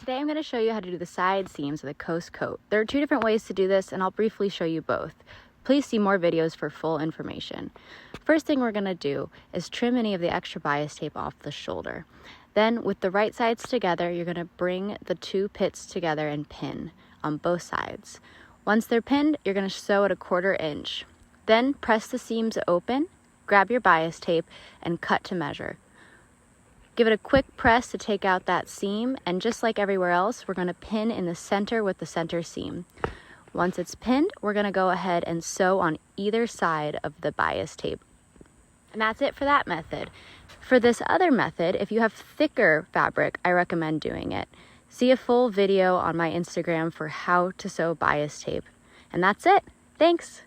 Today I'm going to show you how to do the side seams of the Coast Coat. There are two different ways to do this, and I'll briefly show you both. Please see more videos for full information. First thing we're going to do is trim any of the extra bias tape off the shoulder. Then with the right sides together, you're going to bring the two pits together and pin on both sides. Once they're pinned, you're going to sew at 1/4 inch. Then press the seams open, grab your bias tape, and cut to measure. Give it a quick press to take out that seam, and just like everywhere else, we're going to pin in the center with the center seam. Once it's pinned, we're going to go ahead and sew on either side of the bias tape. And that's it for that method. For this other method, if you have thicker fabric, I recommend doing it. See a full video on my Instagram for how to sew bias tape. And that's it. Thanks!